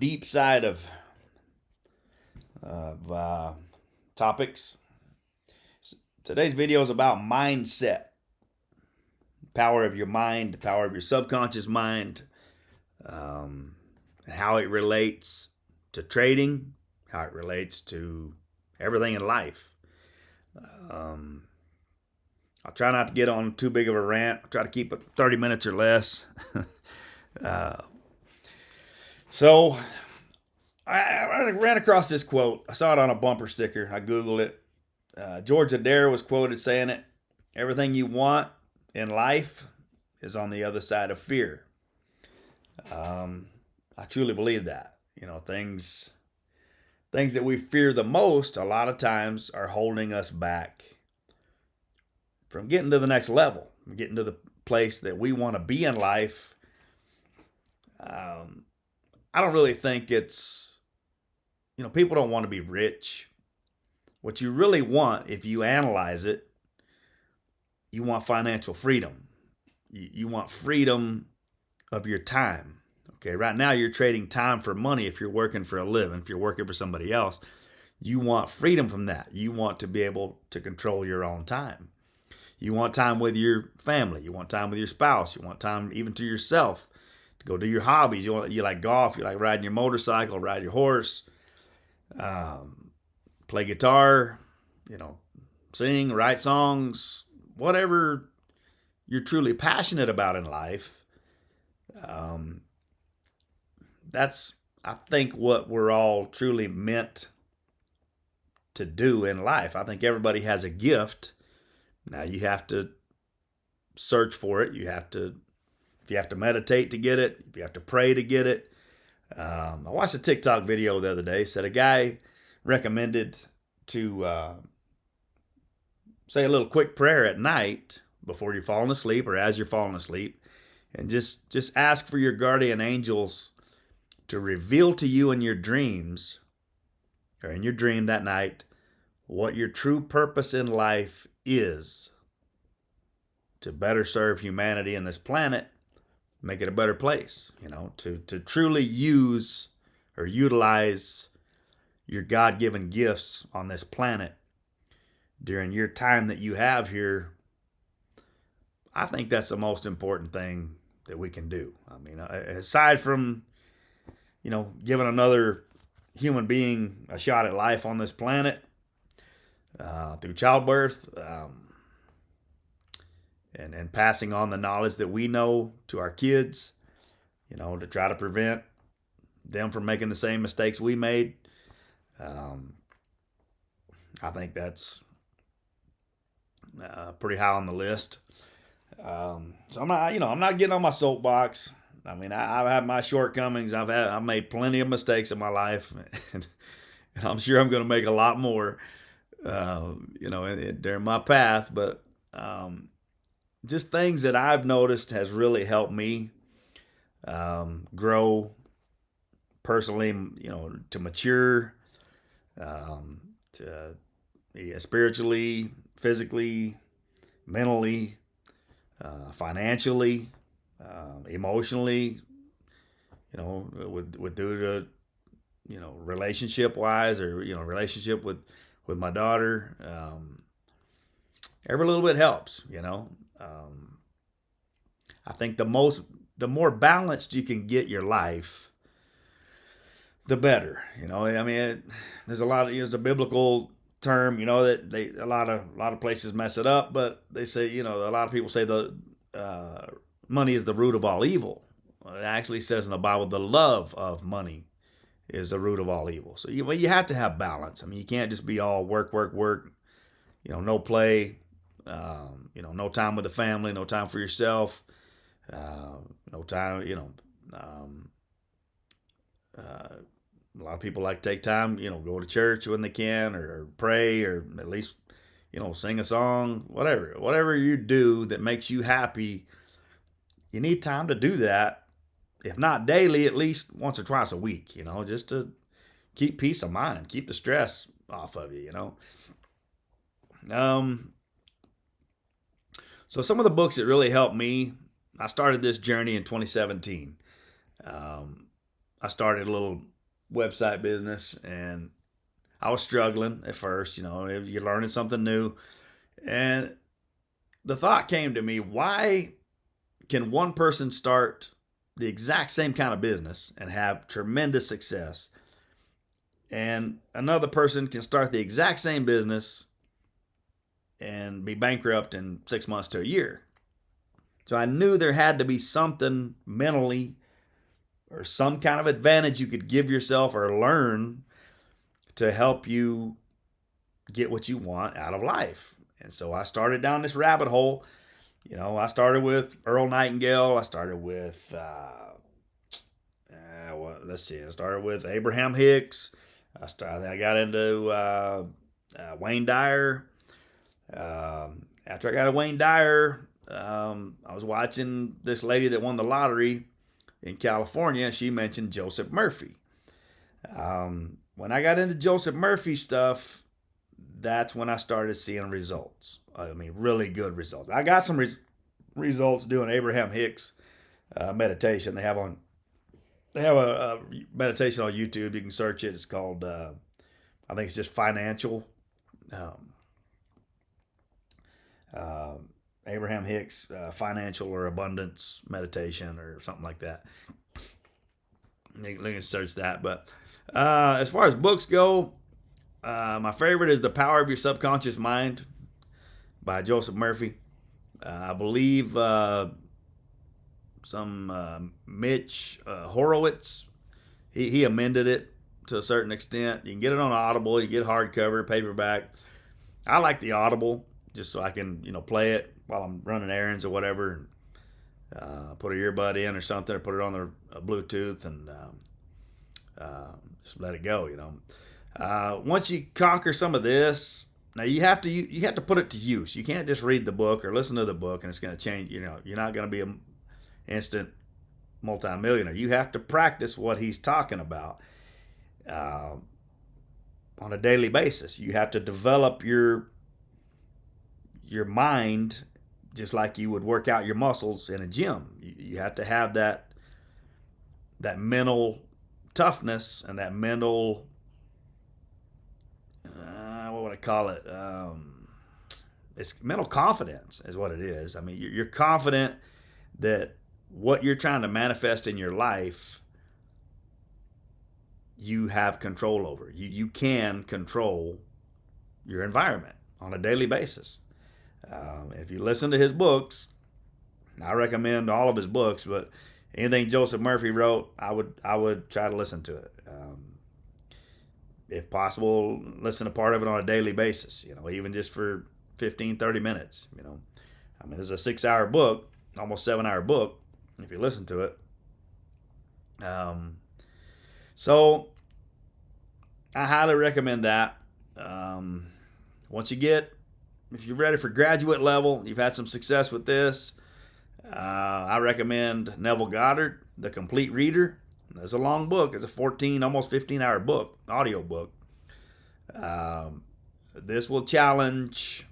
deep side of topics. Today's video is about mindset, power of your mind, the power of your subconscious mind, how it relates to trading, how it relates to everything in life. I'll try not to get on too big of a rant. I'll try to keep it 30 minutes or less. So I ran across this quote. I saw it on a bumper sticker. I Googled it. George Adair was quoted saying it. Everything you want in life is on the other side of fear. I truly believe that. You know, things that we fear the most a lot of times are holding us back from getting to the next level, getting to the place that we want to be in life. I don't really think it's, people don't want to be rich. What you really want, if you analyze it, you want financial freedom. You want freedom of your time. Okay, right now you're trading time for money if you're working for a living, if you're working for somebody else. You want freedom from that. You want to be able to control your own time. You want time with your family. You want time with your spouse. You want time even to yourself to go do your hobbies. You like golf. You like riding your motorcycle, ride your horse, play guitar, sing, write songs, whatever you're truly passionate about in life. That's, I think, what we're all truly meant to do in life. I think everybody has a gift. Now you have to search for it. If you have to meditate to get it, if you have to pray to get it. I watched a TikTok video the other day. Said a guy recommended to say a little quick prayer at night before you're falling asleep or as you're falling asleep, and just ask for your guardian angels to reveal to you in your dreams or in your dream that night what your true purpose in life is, to better serve humanity in this planet, make it a better place, to truly use or utilize your God-given gifts on this planet during your time that you have here. I think that's the most important thing that we can do. I mean, aside from, giving another human being a shot at life on this planet through childbirth, and passing on the knowledge that we know to our kids, to try to prevent them from making the same mistakes we made. I think that's pretty high on the list. So I'm not getting on my soapbox. I mean, I've had my shortcomings. I've made plenty of mistakes in my life, and I'm sure I'm going to make a lot more, during my path. But just things that I've noticed has really helped me grow personally, to mature, to spiritually, physically, mentally, financially, emotionally, with due to, relationship wise, or, relationship with my daughter. Every little bit helps, I think the more balanced you can get your life, the better. There's a lot of, it's a biblical term, that a lot of places mess it up, but they say, a lot of people say the money is the root of all evil. It actually says in the Bible, the love of money is the root of all evil. So you have to have balance. I mean, you can't just be all work, no play, no time with the family, no time for yourself, no time, a lot of people like to take time, go to church when they can, or pray, or at least, sing a song, whatever you do that makes you happy. You need time to do that. If not daily, at least once or twice a week, just to keep peace of mind, keep the stress off of you, So some of the books that really helped me, I started this journey in 2017. I started a little website business, and I was struggling at first. You're learning something new, and the thought came to me: why can one person start the exact same kind of business and have tremendous success, and another person can start the exact same business and be bankrupt in 6 months to a year? So I knew there had to be something mentally or some kind of advantage you could give yourself or learn to help you get what you want out of life. And so I started down this rabbit hole. I started with Earl Nightingale. I started with, I started with Abraham Hicks. I got into Wayne Dyer. After I got to Wayne Dyer, I was watching this lady that won the lottery in California. She mentioned Joseph Murphy. When I got into Joseph Murphy stuff, that's when I started seeing results. I mean, really good results. I got some results doing Abraham Hicks meditation. They have a meditation on YouTube. You can search it. It's called, I think it's just financial. Abraham Hicks financial or abundance meditation or something like that. You can search that. But as far as books go, my favorite is The Power of Your Subconscious Mind by Joseph Murphy. I believe some Mitch Horowitz, he amended it to a certain extent. You can get it on Audible. You get hardcover, paperback. I like the Audible just so I can play it while I'm running errands or whatever. Put an earbud in or something, or put it on the Bluetooth and just let it go. Once you conquer some of this, now you have to put it to use. You can't just read the book or listen to the book and it's going to change. You're not going to be an instant multimillionaire. You have to practice what he's talking about on a daily basis. You have to develop your mind just like you would work out your muscles in a gym. You have to have that mental toughness and that mental, what would I call it? It's mental confidence is what it is. I mean, you're confident that what you're trying to manifest in your life, you have control over. You can control your environment on a daily basis. If you listen to his books, I recommend all of his books, but anything Joseph Murphy wrote, I would try to listen to it. If possible, listen to part of it on a daily basis, even just for 15, 30 minutes. I mean, this is a 6-hour book, almost 7-hour book, if you listen to it. So I highly recommend that. If you're ready for graduate level, you've had some success with this, I recommend Neville Goddard, The Complete Reader. It's a long book. It's a almost 15-hour book, audio book. This will challenge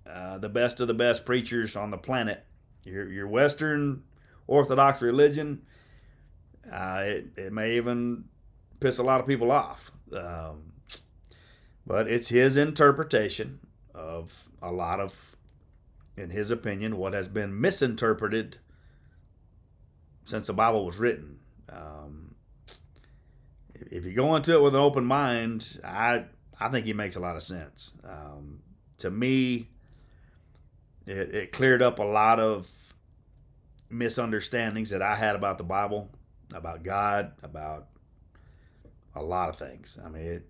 the best of the best preachers on the planet. Your Western Orthodox religion, it may even piss a lot of people off. But it's his interpretation of a lot of, in his opinion, what has been misinterpreted since the Bible was written. If you go into it with an open mind, I think he makes a lot of sense. To me, it cleared up a lot of misunderstandings that I had about the Bible, about God, about a lot of things. I mean,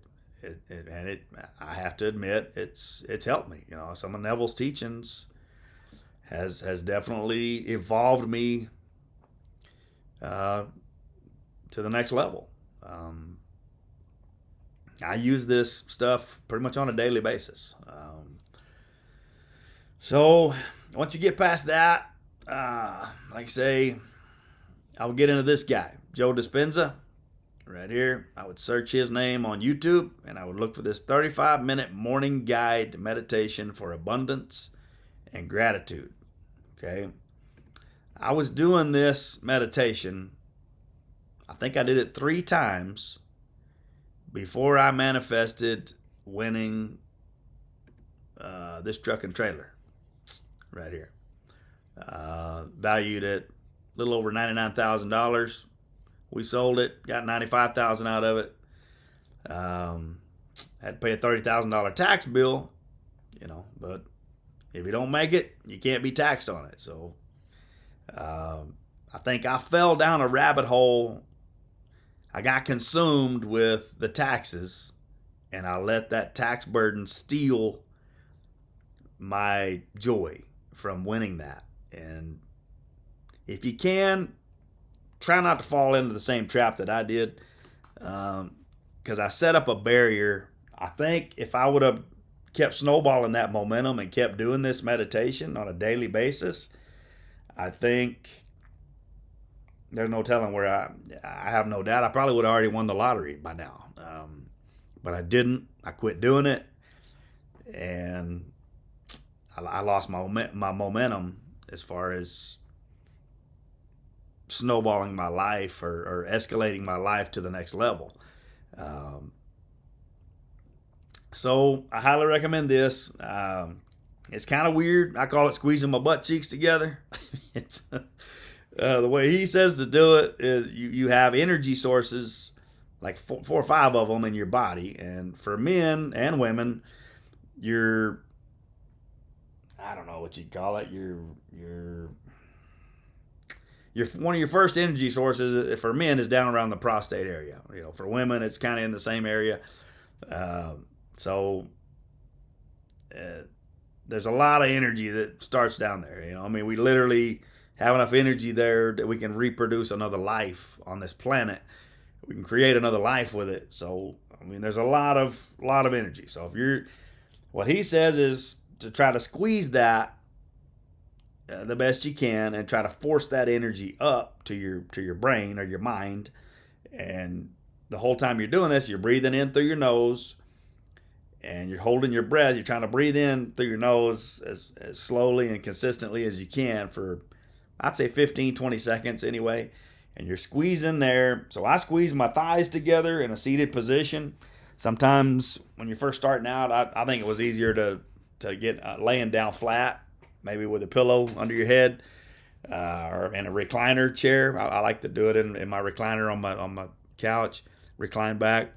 I have to admit, it's helped me. Some of Neville's teachings has definitely evolved me to the next level. I use this stuff pretty much on a daily basis. So once you get past that, like I say, I would get into this guy, Joe Dispenza, right here. I would search his name on YouTube and I would look for this 35-minute morning guide meditation for abundance and gratitude. Okay. I was doing this meditation I think I did it 3 times before I manifested winning this truck and trailer right here. Valued at a little over $99,000. We sold it, got $95,000 out of it. Had to pay a $30,000 tax bill, but if you don't make it, you can't be taxed on it. So I think I fell down a rabbit hole. I got consumed with the taxes, and I let that tax burden steal my joy from winning that. And if you can, try not to fall into the same trap that I did, because I set up a barrier. I think if I would have kept snowballing that momentum and kept doing this meditation on a daily basis, I think there's no telling where I have no doubt I probably would have already won the lottery by now. But I didn't. I quit doing it, and I lost my momentum as far as snowballing my life or escalating my life to the next level. So I highly recommend this. It's kind of weird. I call it squeezing my butt cheeks together. It's the way he says to do it is you have energy sources, like 4 or 5 of them in your body. And for men and women, I don't know what you'd call it. One of your first energy sources for men is down around the prostate area. For women, it's kind of in the same area. So there's a lot of energy that starts down there. We literally have enough energy there that we can reproduce another life on this planet. We can create another life with it. So there's a lot of energy. So what he says is to try to squeeze that the best you can and try to force that energy up to your brain or your mind. And the whole time you're doing this, you're breathing in through your nose and you're holding your breath. You're trying to breathe in through your nose as slowly and consistently as you can for, I'd say 15, 20 seconds anyway. And you're squeezing there. So I squeeze my thighs together in a seated position. Sometimes when you're first starting out, I think it was easier to get laying down flat, maybe with a pillow under your head or in a recliner chair. I like to do it in my recliner on my couch, recline back.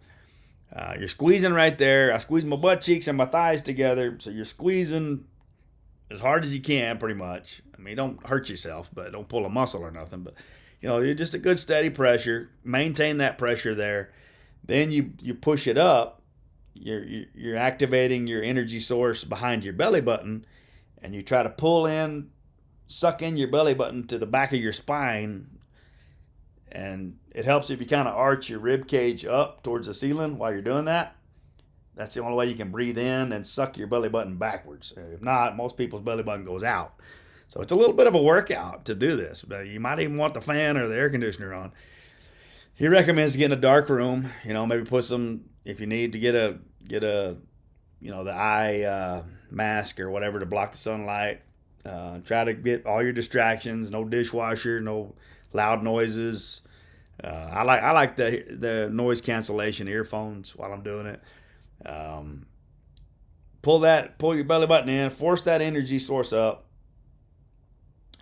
You're squeezing right there. I squeeze my butt cheeks and my thighs together. So you're squeezing as hard as you can, pretty much. Don't hurt yourself, but don't pull a muscle or nothing. But, you're just a good steady pressure. Maintain that pressure there. Then you push it up. You're activating your energy source behind your belly button, and you try to suck in your belly button to the back of your spine. And it helps if you kind of arch your rib cage up towards the ceiling while you're doing that. That's the only way you can breathe in and suck your belly button backwards. If not, most people's belly button goes out. So it's a little bit of a workout to do this, but you might even want the fan or the air conditioner on. He recommends getting a dark room, maybe put some, if you need to get a the eye mask or whatever to block the sunlight. Try to get all your distractions, no dishwasher, no loud noises. I like the noise cancellation earphones while I'm doing it. Pull your belly button in, force that energy source up,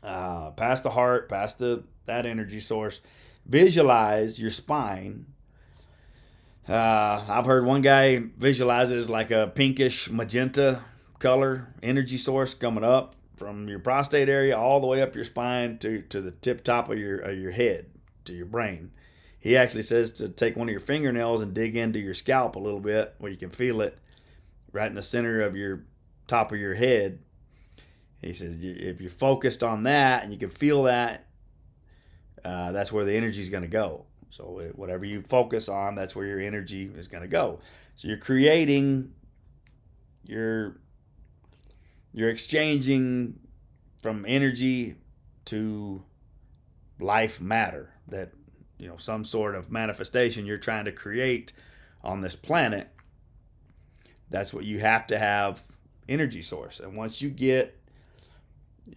past the heart, past that energy source. Visualize your spine. I've heard one guy visualizes like a pinkish magenta color energy source coming up from your prostate area all the way up your spine to the tip top of your head, to your brain. He actually says to take one of your fingernails and dig into your scalp a little bit where you can feel it right in the center of your top of your head. He says if you're focused on that and you can feel that, that's where the energy is going to go. So whatever you focus on, that's where your energy is going to go. So you're creating, you're exchanging from energy to life matter, that some sort of manifestation you're trying to create on this planet. That's what you have to have, energy source. And once you get,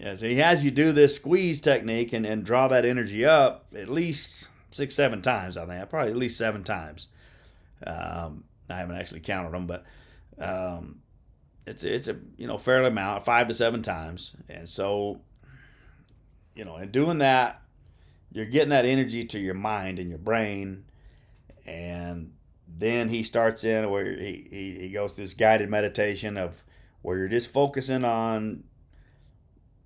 so he has you do this squeeze technique and draw that energy up at least 6, 7 times, I think. Probably at least 7 times. I haven't actually counted them, but um, it's a fairly amount, 5 to 7 times. And so in doing that, you're getting that energy to your mind and your brain. And then he starts in where he goes through this guided meditation of where you're just focusing on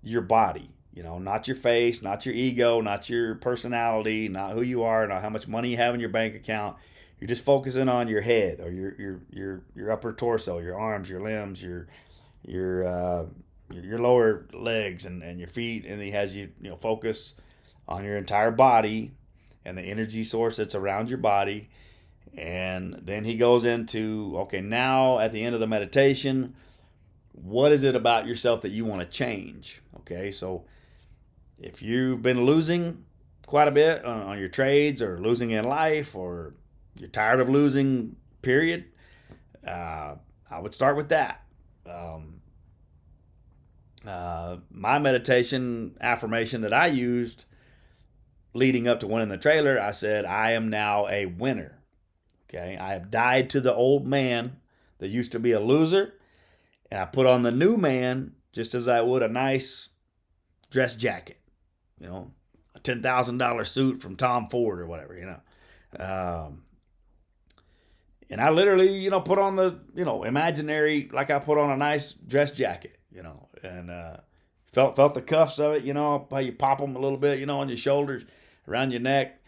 your body, not your face, not your ego, not your personality, not who you are, not how much money you have in your bank account. You're just focusing on your head or your upper torso, your arms, your limbs, your lower legs and your feet, and he has you focus on your entire body and the energy source that's around your body. And then he goes into, okay, now at the end of the meditation, what is it about yourself that you want to change? Okay, so if you've been losing quite a bit on your trades or losing in life or you're tired of losing, period, I would start with that. My meditation affirmation that I used leading up to winning the trailer, I said, I am now a winner. Okay, I have died to the old man that used to be a loser, and I put on the new man just as I would a nice dress jacket, a $10,000 suit from Tom Ford or whatever, and I literally, put on the, imaginary, like I put on a nice dress jacket, and felt the cuffs of it, how you pop them a little bit, on your shoulders, around your neck,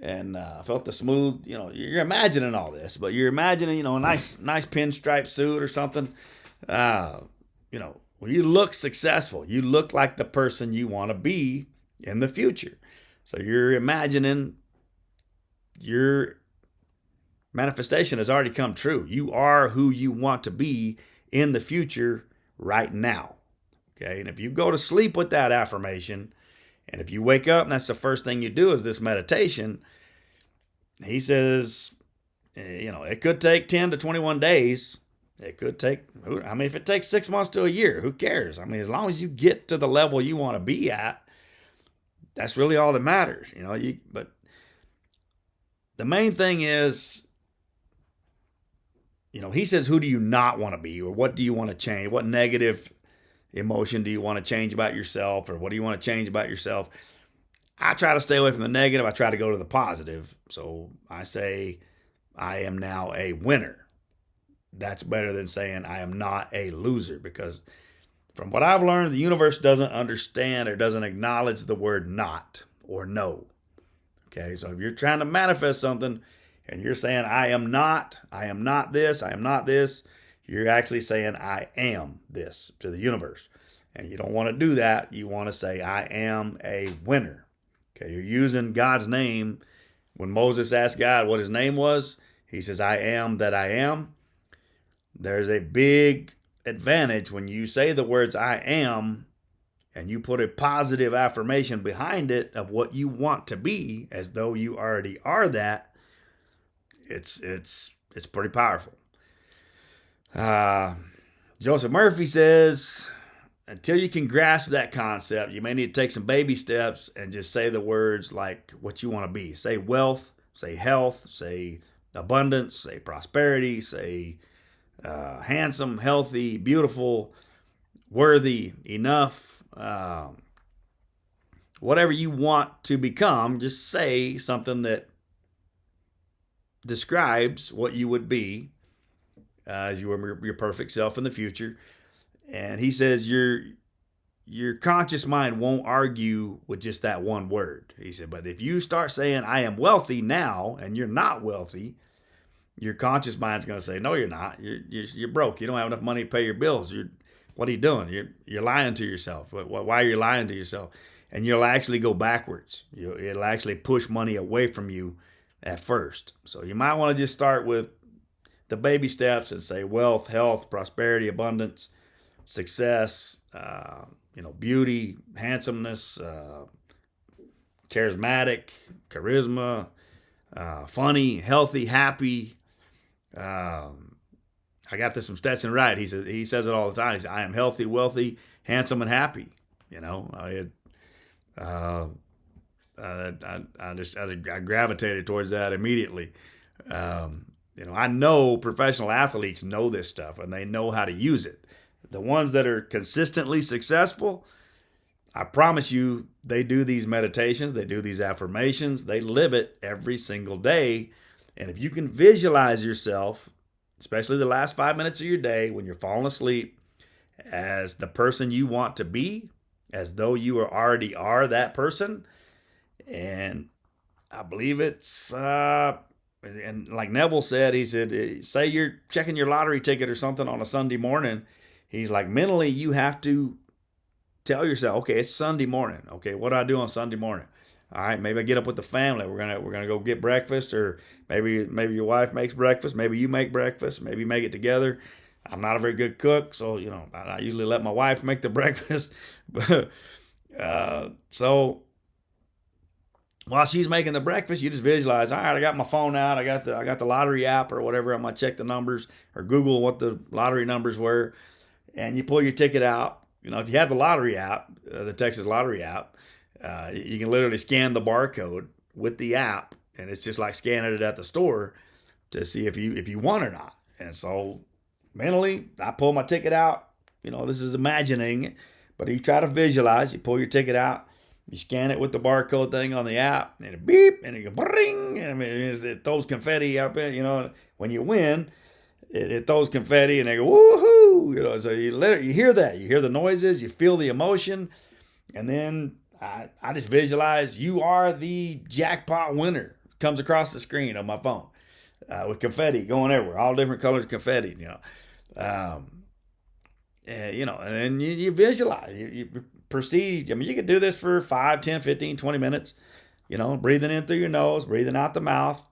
and felt the smooth, you're imagining all this, but you're imagining, a nice pinstripe suit or something. When you look successful, you look like the person you want to be in the future. So you're imagining your manifestation has already come true. You are who you want to be in the future right now. Okay. And if you go to sleep with that affirmation, and if you wake up and that's the first thing you do is this meditation, he says, it could take 10 to 21 days. It could take, if it takes 6 months to a year, who cares? As long as you get to the level you want to be at, that's really all that matters. But the main thing is, he says, who do you not want to be? Or what do you want to change? What negative emotion do you want to change about yourself? Or what do you want to change about yourself? I try to stay away from the negative. I try to go to the positive. So I say, I am now a winner. That's better than saying I am not a loser, because from what I've learned, the universe doesn't understand or doesn't acknowledge the word not or no. Okay, so if you're trying to manifest something and you're saying I am not this, I am not this, you're actually saying I am this to the universe. And you don't want to do that. You want to say I am a winner. Okay, you're using God's name. When Moses asked God what his name was, he says, I am that I am. There's a big advantage when you say the words I am and you put a positive affirmation behind it of what you want to be as though you already are that. It's pretty powerful. Joseph Murphy says, until you can grasp that concept, you may need to take some baby steps and just say the words like what you want to be. Say wealth, say health, say abundance, say prosperity, say handsome, healthy, beautiful, worthy, enough. Whatever you want to become, just say something that describes what you would be as your perfect self in the future. And he says your conscious mind won't argue with just that one word. He said, but if you start saying I am wealthy now and you're not wealthy, your conscious mind's going to say, no, you're not. You're broke. You don't have enough money to pay your bills. What are you doing? You're lying to yourself. Why are you lying to yourself? And you'll actually go backwards. It'll actually push money away from you at first. So you might want to just start with the baby steps and say wealth, health, prosperity, abundance, success, beauty, handsomeness, charismatic, charisma, funny, healthy, happy. I got this from Stetson Wright. He says it all the time. He says, I am healthy, wealthy, handsome, and happy. I gravitated towards that immediately. I know professional athletes know this stuff and they know how to use it. The ones that are consistently successful, I promise you, they do these meditations, they do these affirmations, they live it every single day. And if you can visualize yourself, especially the last 5 minutes of your day when you're falling asleep, as the person you want to be, as though you already are that person, and I believe and like Neville said, he said, say you're checking your lottery ticket or something on a Sunday morning. He's like, mentally, you have to tell yourself, okay, it's Sunday morning. Okay, what do I do on Sunday morning? All right, maybe I get up with the family. We're gonna go get breakfast, or maybe your wife makes breakfast. Maybe you make breakfast. Maybe you make it together. I'm not a very good cook, so I usually let my wife make the breakfast. But so while she's making the breakfast, you just visualize. All right, I got my phone out. I got the lottery app or whatever. I'm gonna check the numbers or Google what the lottery numbers were, and you pull your ticket out. If you have the lottery app, the Texas Lottery app, you can literally scan the barcode with the app, and it's just like scanning it at the store to see if you won or not. And so mentally, I pull my ticket out. This is imagining, but you try to visualize. You pull your ticket out, you scan it with the barcode thing on the app, and it beep, and it goes bring, and it throws confetti up in. When you win, it throws confetti, and they go woohoo. So you hear that, you hear the noises, you feel the emotion, and then I just visualize you are the jackpot winner. Comes across the screen on my phone with confetti going everywhere, all different colors of confetti. And then you visualize, you proceed. I mean, you could do this for 5, 10, 15, 20 minutes, breathing in through your nose, breathing out the mouth,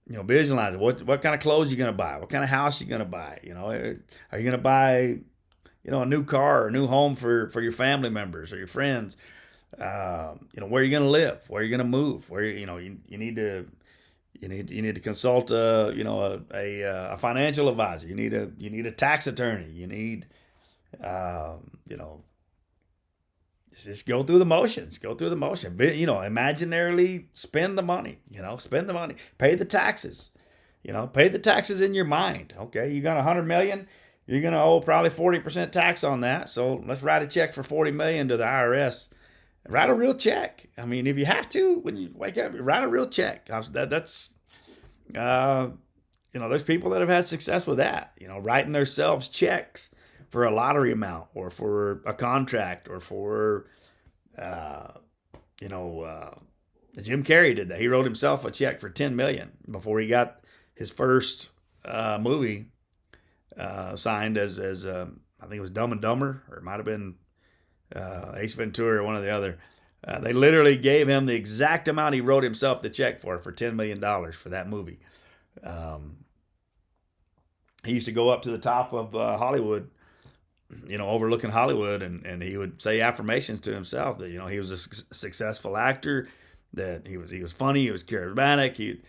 visualize what kind of clothes you're going to buy, what kind of house you're going to buy. Are you going to buy, a new car or a new home for your family members or your friends? Where you're going to live, where you're going to move, where, you need to consult a financial advisor. You need a tax attorney. You need just go through the motions. Go through the motion. Imaginarily spend the money. Spend the money. Pay the taxes. Pay the taxes in your mind. Okay, you got $100 million. You're gonna owe probably 40% tax on that. So let's write a check for $40 million to the IRS. Write a real check. I mean, if you have to, when you wake up, write a real check. There's people that have had success with that. Writing themselves checks for a lottery amount or for a contract or for, Jim Carrey did that. He wrote himself a check for $10 million before he got his first movie signed as I think it was Dumb and Dumber, or it might have been Ace Ventura or one or the other. They literally gave him the exact amount he wrote himself the check for $10 million for that movie. He used to go up to the top of Hollywood, overlooking Hollywood, and he would say affirmations to himself that he was a successful actor, that he was funny, he was charismatic.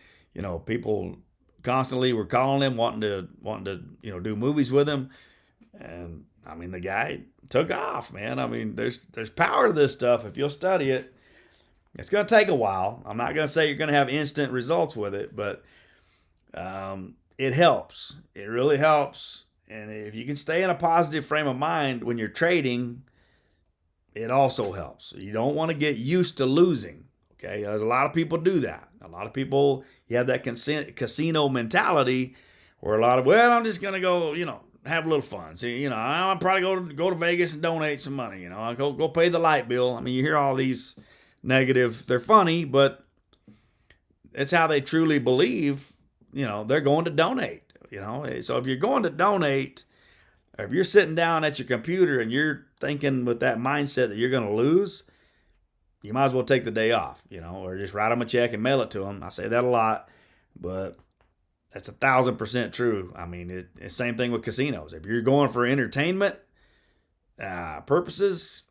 People constantly were calling him, wanting to do movies with him, and I mean the guy took off, man. I mean there's power to this stuff if you'll study it. It's going to take a while. I'm not going to say you're going to have instant results with it, but it helps. It really helps. And if you can stay in a positive frame of mind when you're trading, it also helps. You don't want to get used to losing. Okay, there's a lot of people do that. A lot of people, you have that casino mentality where I'm just going to go, have a little fun. See, I'll probably go to Vegas and donate some money. I'll go pay the light bill. I mean, you hear all these negative, they're funny, but it's how they truly believe, they're going to donate. So if you're going to donate, or if you're sitting down at your computer and you're thinking with that mindset that you're going to lose, you might as well take the day off, or just write them a check and mail it to them. I say that a lot, but that's 1,000% true. I mean, it's the same thing with casinos. If you're going for entertainment purposes,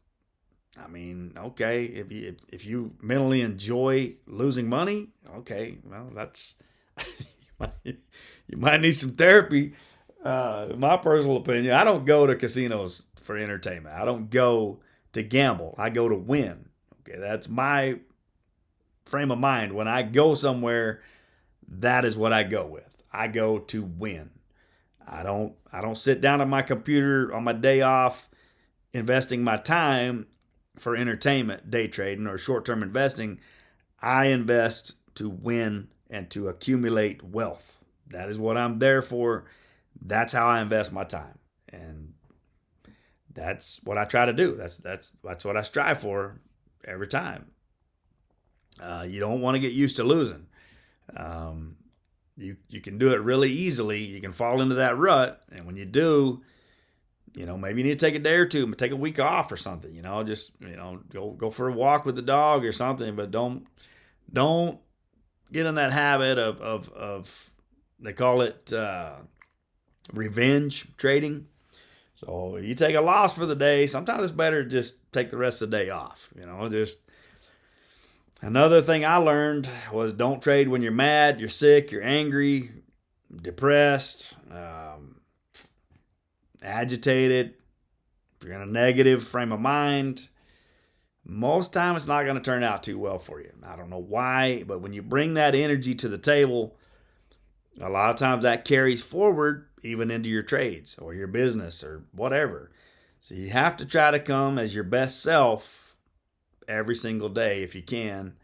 I mean, okay, if you mentally enjoy losing money, okay, well, that's you might need some therapy. In my personal opinion, I don't go to casinos for entertainment. I don't go to gamble. I go to win. Okay, that's my frame of mind. When I go somewhere, that is what I go with. I go to win. I don't sit down at my computer on my day off investing my time for entertainment, day trading, or short-term investing. I invest to win and to accumulate wealth. That is what I'm there for. That's how I invest my time. And that's what I try to do. That's what I strive for every time. You don't want to get used to losing. Um, you can do it really easily. You can fall into that rut, and when you do, maybe you need to take a day or two, take a week off or something. Just go for a walk with the dog or something. But don't get in that habit of they call it revenge trading. So you take a loss for the day. Sometimes it's better to just take the rest of the day off. Just another thing I learned was don't trade when you're mad, you're sick, you're angry, depressed, agitated. If you're in a negative frame of mind, most time it's not going to turn out too well for you. I don't know why, but when you bring that energy to the table, a lot of times that carries forward even into your trades or your business or whatever. So you have to try to come as your best self every single day if you can.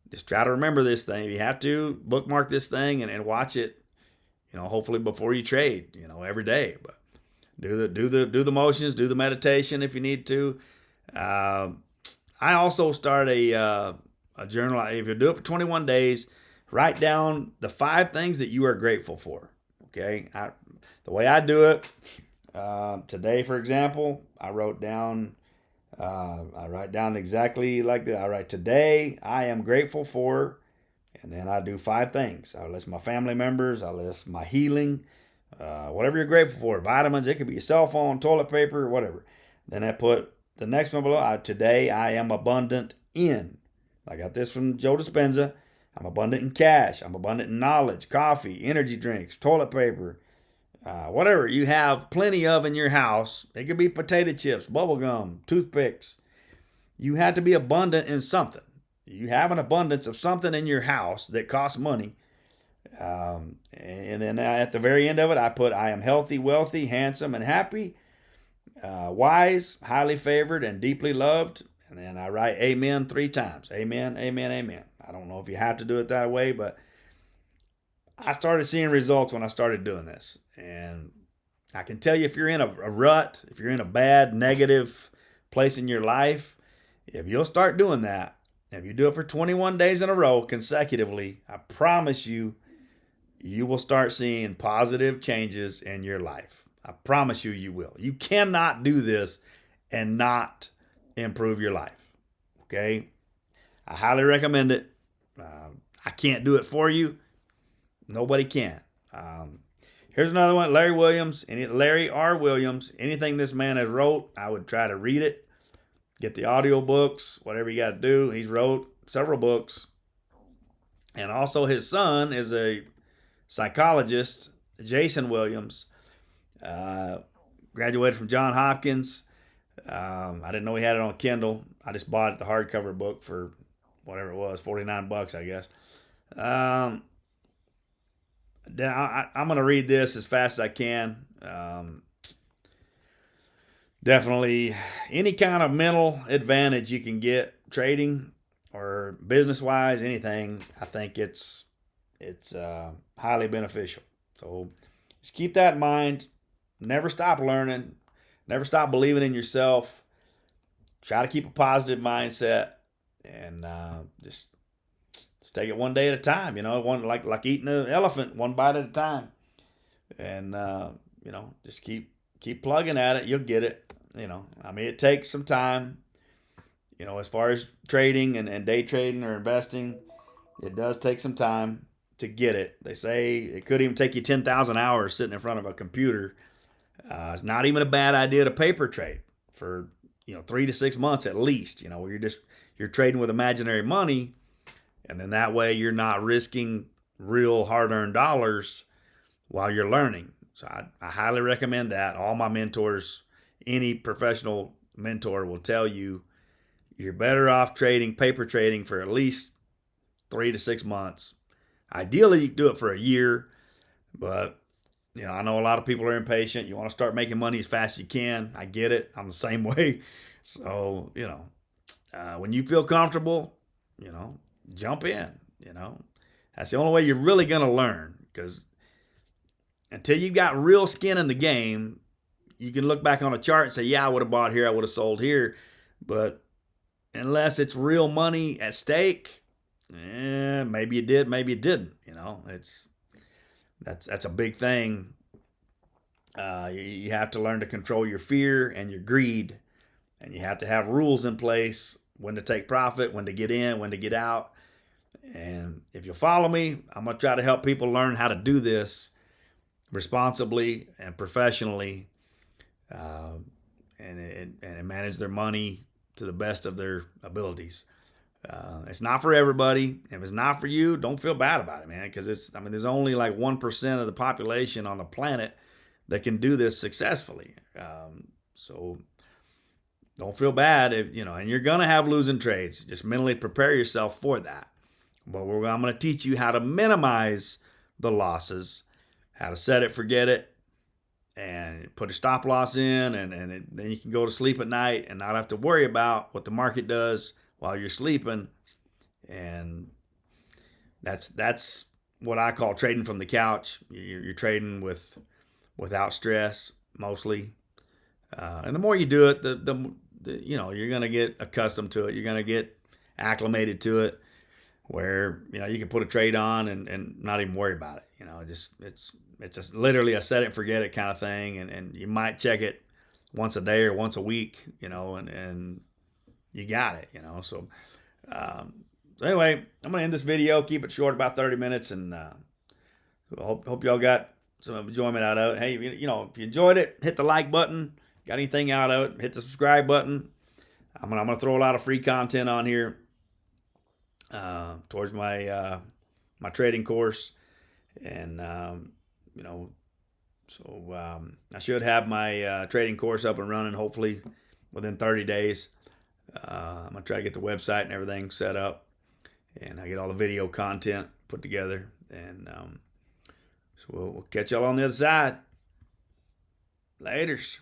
Just try to remember this thing. If you have to, bookmark this thing and watch it, hopefully before you trade, every day. But do the motions, do the meditation if you need to. I also start a journal. If you do it for 21 days, write down the 5 things that you are grateful for. Okay, the way I do it today, for example, I wrote down. I write down exactly like that. I write today I am grateful for, and then I do 5 things. I list my family members. I list my healing, whatever you're grateful for. Vitamins. It could be your cell phone, toilet paper, whatever. Then I put the next one below. Today I am abundant in. I got this from Joe Dispenza. I'm abundant in cash. I'm abundant in knowledge, coffee, energy drinks, toilet paper, whatever you have plenty of in your house. It could be potato chips, bubble gum, toothpicks. You have to be abundant in something. You have an abundance of something in your house that costs money. And then at the very end of it, I put, I am healthy, wealthy, handsome, and happy, wise, highly favored, and deeply loved. And then I write amen 3 times. Amen, amen, amen. I don't know if you have to do it that way, but I started seeing results when I started doing this. And I can tell you, if you're in a rut, if you're in a bad, negative place in your life, if you'll start doing that, if you do it for 21 days in a row consecutively, I promise you, you will start seeing positive changes in your life. I promise you, you will. You cannot do this and not improve your life. Okay? I highly recommend it. I can't do it for you. Nobody can. Here's another one. Larry R. Williams. Anything this man has wrote, I would try to read it. Get the audio books, whatever you got to do. He's wrote several books. And also his son is a psychologist, Jason Williams. Graduated from Johns Hopkins. I didn't know he had it on Kindle. I just bought it, the hardcover book, for whatever it was, $49, I guess. I'm going to read this as fast as I can. Definitely any kind of mental advantage you can get trading or business-wise, anything, I think it's highly beneficial. So just keep that in mind. Never stop learning. Never stop believing in yourself. Try to keep a positive mindset, and just take it one day at a time. One like eating an elephant, one bite at a time, and just keep plugging at it. You'll get it. It takes some time. As far as trading and day trading or investing, it does take some time to get it. They say it could even take you 10,000 hours sitting in front of a computer. It's not even a bad idea to paper trade for 3 to 6 months at least. Where you're trading with imaginary money, and then that way you're not risking real hard-earned dollars while you're learning. So I highly recommend that. All my mentors, any professional mentor will tell you, you're better off trading, paper trading, for at least 3 to 6 months. Ideally, you do it for a year, but I know a lot of people are impatient. You want to start making money as fast as you can. I get it. I'm the same way. So, when you feel comfortable, jump in. That's the only way you're really going to learn, because until you've got real skin in the game, you can look back on a chart and say, yeah, I would have bought here, I would have sold here. But unless it's real money at stake, maybe you did, maybe you didn't. That's a big thing. You have to learn to control your fear and your greed, and you have to have rules in place: when to take profit, when to get in, when to get out. And if you'll follow me, I'm going to try to help people learn how to do this responsibly and professionally, and manage their money to the best of their abilities. It's not for everybody. If it's not for you, don't feel bad about it, man, because there's only like 1% of the population on the planet that can do this successfully. So don't feel bad if, and you're going to have losing trades. Just mentally prepare yourself for that. But I'm going to teach you how to minimize the losses, how to set it, forget it, and put a stop loss in, and then you can go to sleep at night and not have to worry about what the market does while you're sleeping. And that's what I call trading from the couch. You're trading without stress mostly, and the more you do it, the you're going to get accustomed to it. You're going to get acclimated to it, where you can put a trade on and not even worry about it. It's literally a set it and forget it kind of thing, and you might check it once a day or once a week, and you got it, So anyway, I'm gonna end this video, keep it short, about 30 minutes, and hope y'all got some enjoyment out of it. Hey, if you enjoyed it, hit the like button. Got anything out of it, hit the subscribe button. I'm gonna throw a lot of free content on here towards my my trading course, and I should have my trading course up and running hopefully within 30 days. I'm gonna try to get the website and everything set up, and I get all the video content put together, and so we'll catch y'all on the other side. Laters.